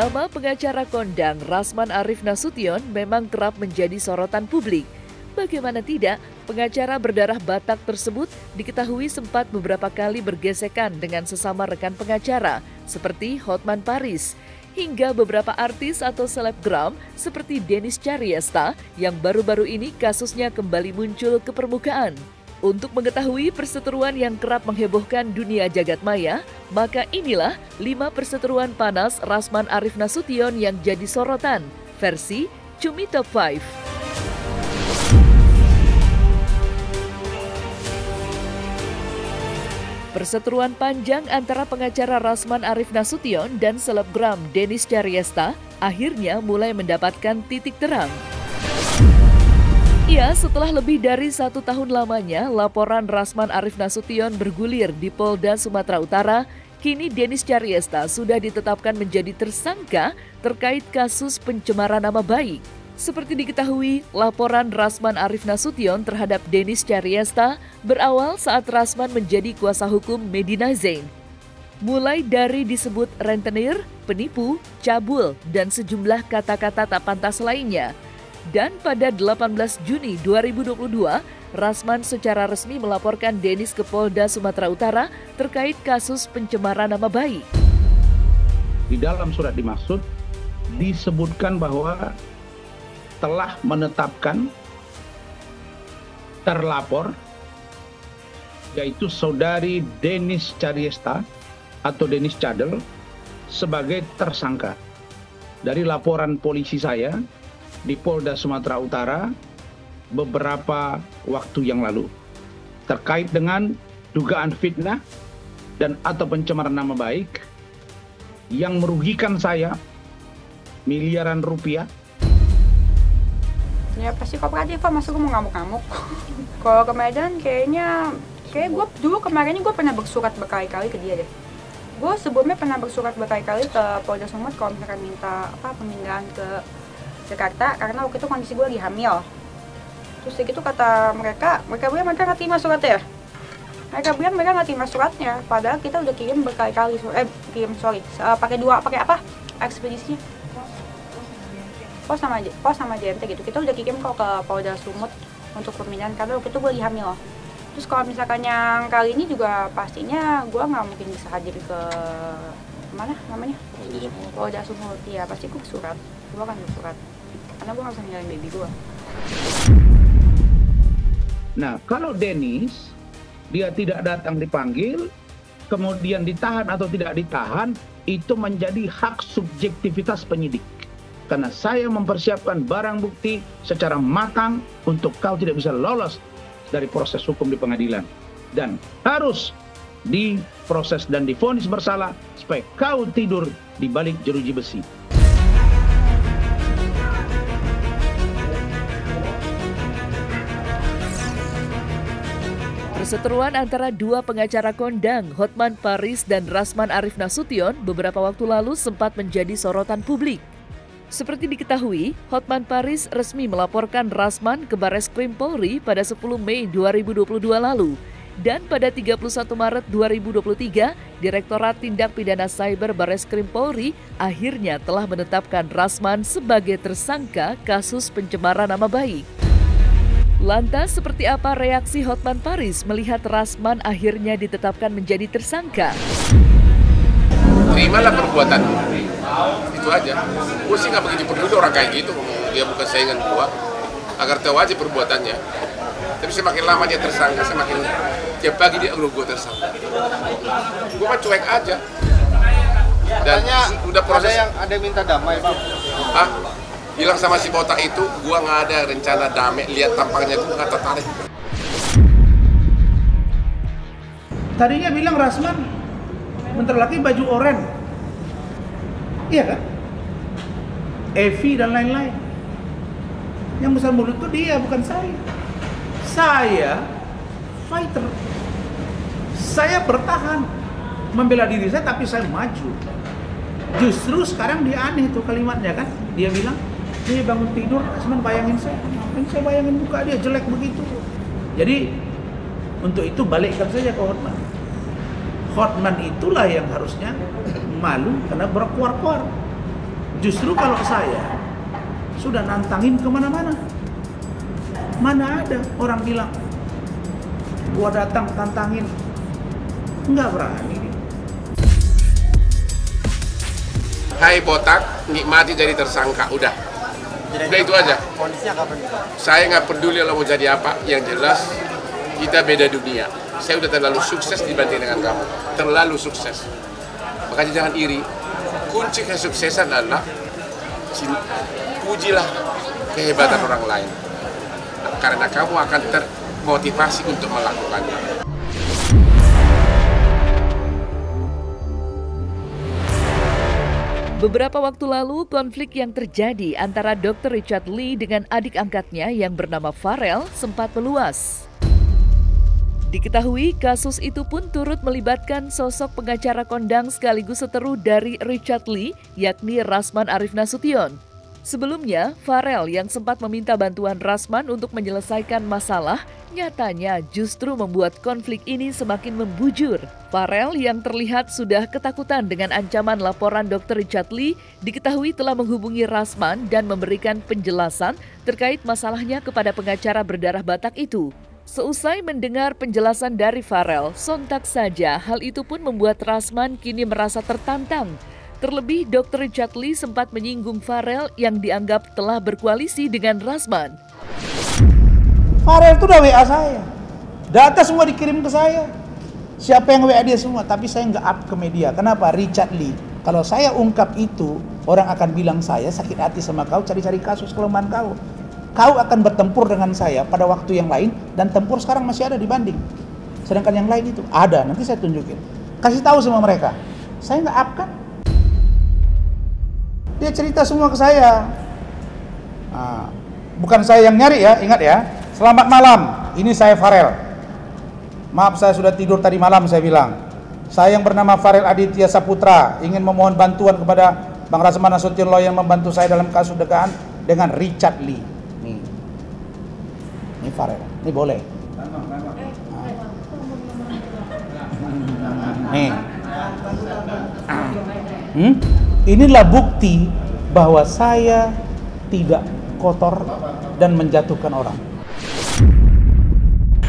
Nama pengacara kondang Rasman Arif Nasution memang kerap menjadi sorotan publik. Bagaimana tidak, pengacara berdarah Batak tersebut diketahui sempat beberapa kali bergesekan dengan sesama rekan pengacara, seperti Hotman Paris, hingga beberapa artis atau selebgram seperti Dennis Cariesta yang baru-baru ini kasusnya kembali muncul ke permukaan. Untuk mengetahui perseteruan yang kerap menghebohkan dunia jagat maya, maka inilah 5 perseteruan panas Rasman Arif Nasution yang jadi sorotan, versi Cumi Top 5. Perseteruan panjang antara pengacara Rasman Arif Nasution dan selebgram Dennis Cariesta akhirnya mulai mendapatkan titik terang. Ya, setelah lebih dari 1 tahun lamanya, laporan Rasman Arif Nasution bergulir di Polda Sumatera Utara, kini Dennis Cariesta sudah ditetapkan menjadi tersangka terkait kasus pencemaran nama baik. Seperti diketahui, laporan Rasman Arif Nasution terhadap Dennis Cariesta berawal saat Rasman menjadi kuasa hukum Medina Zain. Mulai dari disebut rentenir, penipu, cabul, dan sejumlah kata-kata tak pantas lainnya. Dan pada 18 Juni 2022, Rasman secara resmi melaporkan Dennis ke Polda Sumatera Utara terkait kasus pencemaran nama baik. Di dalam surat dimaksud disebutkan bahwa telah menetapkan terlapor, yaitu saudari Dennis Cariesta atau Dennis Cadel sebagai tersangka. Dari laporan polisi saya di Polda Sumatera Utara beberapa waktu yang lalu terkait dengan dugaan fitnah dan atau pencemaran nama baik yang merugikan saya miliaran rupiah. Ya pasti kooperatif, masa gue mau ngamuk-ngamuk. Kalau ke Medan kayak gue dulu kemarin gue pernah bersurat berkali-kali ke dia deh. Gue sebelumnya pernah bersurat berkali-kali ke Polda Sumut kalau misalkan minta pemindahan ke Jakarta karena waktu itu kondisi gue lagi hamil. Terus gitu kata mereka bilang mereka nggak terima suratnya. Mereka bilang mereka nggak terima suratnya, padahal kita udah kirim berkali-kali. Pakai ekspedisinya? Pos sama JNT gitu. Kita udah kirim kok ke Polda Sumut untuk pemindahan karena waktu itu gue lagi hamil. Terus kalau misalkan yang kali ini juga pastinya gue nggak mungkin bisa hadir ke mana namanya? Polda Sumut. Ya pasti gue bersurat. Gue akan bersurat. Karena gue gak bisa ninggalin baby gue. Nah, kalau Dennis, dia tidak datang dipanggil, kemudian ditahan atau tidak ditahan, itu menjadi hak subjektivitas penyidik. Karena saya mempersiapkan barang bukti secara matang untuk kau tidak bisa lolos dari proses hukum di pengadilan. Dan harus diproses dan divonis bersalah supaya kau tidur di balik jeruji besi. Perseteruan antara 2 pengacara kondang, Hotman Paris dan Rasman Arif Nasution, beberapa waktu lalu sempat menjadi sorotan publik. Seperti diketahui, Hotman Paris resmi melaporkan Rasman ke Barreskrim Polri pada 10 Mei 2022 lalu. Dan pada 31 Maret 2023, Direktorat Tindak Pidana Cyber Barreskrim Polri akhirnya telah menetapkan Rasman sebagai tersangka kasus pencemaran nama baik. Lantas seperti apa reaksi Hotman Paris melihat Rasman akhirnya ditetapkan menjadi tersangka? Terimalah perbuatan, itu aja. Gue sih nggak begitu peduli orang kayak gitu, dia bukan saingan gue, agar tahu aja perbuatannya. Tapi semakin lama dia tersangka, semakin tiap pagi dia gue tersangka. Gue mah cuek aja. Dan udah proses. Ada yang minta damai, Bang. Bilang sama si botak itu, gua nggak ada rencana damai, lihat tampangnya gua nggak tertarik. Tadinya bilang Rasman bentar lagi baju oranye, iya kan? Evi dan lain-lain. Yang besar mulut itu dia, bukan saya. Saya fighter. Saya bertahan, membela diri saya, tapi saya maju. Justru sekarang dia aneh tuh kalimatnya kan? Dia bilang, dia bangun tidur, Rasman bayangin saya. Kan saya bayangin muka dia jelek begitu. Jadi untuk itu balikkan saja ke Hotman. Hotman itulah yang harusnya malu karena berkuar-kuar. Justru kalau saya sudah nantangin kemana-mana, mana ada orang bilang gua datang tantangin, nggak berani. Hai botak, nikmati jadi tersangka, udah itu aja. Kondisinya kapan? Saya nggak peduli kalau mau jadi apa, yang jelas kita beda dunia. Saya udah terlalu sukses dibanding dengan kamu, terlalu sukses. Makanya jangan iri. Kunci kesuksesan adalah pujilah kehebatan orang lain, karena kamu akan termotivasi untuk melakukannya. Beberapa waktu lalu, konflik yang terjadi antara Dr. Richard Lee dengan adik angkatnya yang bernama Farel sempat meluas. Diketahui kasus itu pun turut melibatkan sosok pengacara kondang sekaligus seteru dari Richard Lee, yakni Rasman Arif Nasution. Sebelumnya, Farel yang sempat meminta bantuan Rasman untuk menyelesaikan masalah, nyatanya justru membuat konflik ini semakin membujur. Farel yang terlihat sudah ketakutan dengan ancaman laporan Dr. Richard Lee diketahui telah menghubungi Rasman dan memberikan penjelasan terkait masalahnya kepada pengacara berdarah Batak itu. Seusai mendengar penjelasan dari Farel, sontak saja hal itu pun membuat Rasman kini merasa tertantang. Terlebih Dr. Richard Lee sempat menyinggung Farel yang dianggap telah berkoalisi dengan Rasman. Farel itu udah WA saya, data semua dikirim ke saya. Siapa yang WA dia semua, tapi saya nggak up ke media. Kenapa? Richard Lee. Kalau saya ungkap itu, orang akan bilang saya sakit hati sama kau, cari-cari kasus kelemahan kau. Kau akan bertempur dengan saya pada waktu yang lain, dan tempur sekarang masih ada dibanding. Sedangkan yang lain itu ada, nanti saya tunjukin. Kasih tahu sama mereka, saya nggak up kan? Dia cerita semua ke saya. Nah, bukan saya yang nyari ya, ingat ya. Selamat malam, ini saya Farel. Maaf saya sudah tidur tadi malam, saya bilang. Saya yang bernama Farel Aditya Saputra, ingin memohon bantuan kepada Bang Rasman Nasution yang membantu saya dalam kasus degaan dengan Richard Lee. Nih, ini Farel, ini boleh. Nih. Inilah bukti bahwa saya tidak kotor dan menjatuhkan orang.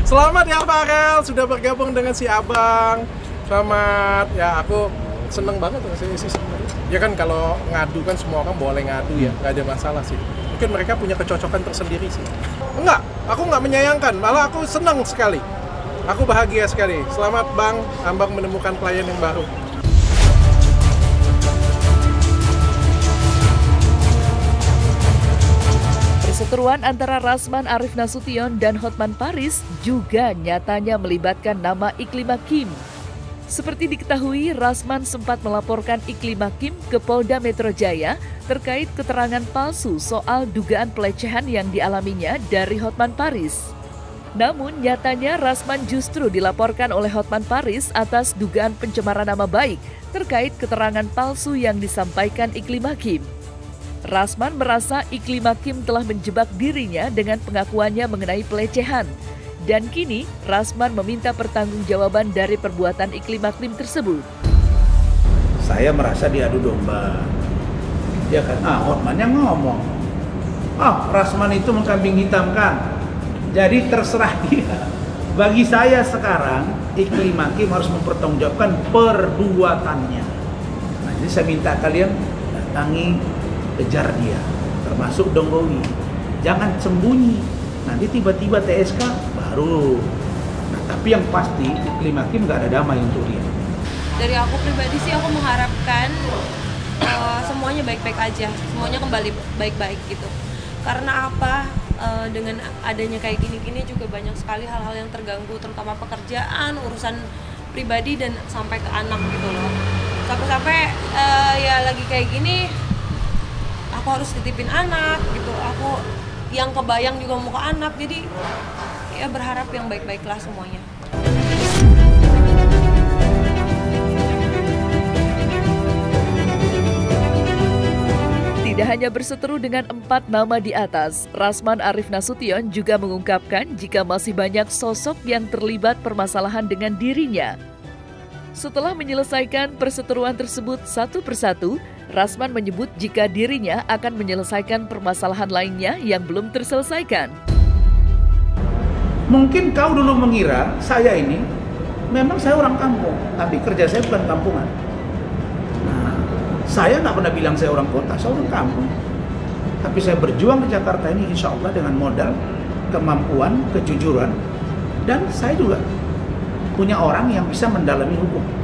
Selamat ya Farel, sudah bergabung dengan si Abang. Selamat, ya aku seneng banget sih sebenarnya. Ya kan kalau ngadu kan semua orang boleh ngadu ya, nggak ada masalah sih. Mungkin mereka punya kecocokan tersendiri sih. Enggak, aku nggak menyayangkan, malah aku senang sekali. Aku bahagia sekali. Selamat Bang, Abang menemukan klien yang baru. Perseteruan antara Rasman Arif Nasution dan Hotman Paris juga nyatanya melibatkan nama Iklim Hakim. Seperti diketahui, Rasman sempat melaporkan Iklim Hakim ke Polda Metro Jaya terkait keterangan palsu soal dugaan pelecehan yang dialaminya dari Hotman Paris. Namun nyatanya Rasman justru dilaporkan oleh Hotman Paris atas dugaan pencemaran nama baik terkait keterangan palsu yang disampaikan Iklim Hakim. Rasman merasa Iklim Hakim telah menjebak dirinya dengan pengakuannya mengenai pelecehan. Dan kini, Rasman meminta pertanggungjawaban dari perbuatan Iklim Hakim tersebut. Saya merasa diadu domba. Dia kan, Hotman yang ngomong. Rasman itu mengkambing hitamkan. Jadi terserah dia. Bagi saya sekarang, Iklim Hakim harus mempertanggungjawabkan perbuatannya. Nah, jadi saya minta kalian datangi, kejar dia, termasuk Donggowi. Jangan sembunyi, nanti tiba-tiba TSK baru. Nah, tapi yang pasti Iklim Hakim nggak ada damai untuk dia. Dari aku pribadi sih aku mengharapkan semuanya baik-baik aja, semuanya kembali baik-baik gitu. Karena apa? Dengan adanya kayak gini-gini juga banyak sekali hal-hal yang terganggu, terutama pekerjaan, urusan pribadi dan sampai ke anak gitu loh. Sampai-sampai ya lagi kayak gini. Aku harus titipin anak gitu, aku yang kebayang juga mau ke anak, jadi ya berharap yang baik-baiklah semuanya. Tidak hanya berseteru dengan 4 nama di atas, Rasman Arif Nasution juga mengungkapkan jika masih banyak sosok yang terlibat permasalahan dengan dirinya. Setelah menyelesaikan perseteruan tersebut satu persatu, Rasman menyebut jika dirinya akan menyelesaikan permasalahan lainnya yang belum terselesaikan. Mungkin kau dulu mengira saya ini, memang saya orang kampung, tapi kerja saya bukan kampungan. Nah, saya nggak pernah bilang saya orang kota, saya orang kampung. Tapi saya berjuang di Jakarta ini insya Allah dengan modal, kemampuan, kejujuran, dan saya juga punya orang yang bisa mendalami hukum.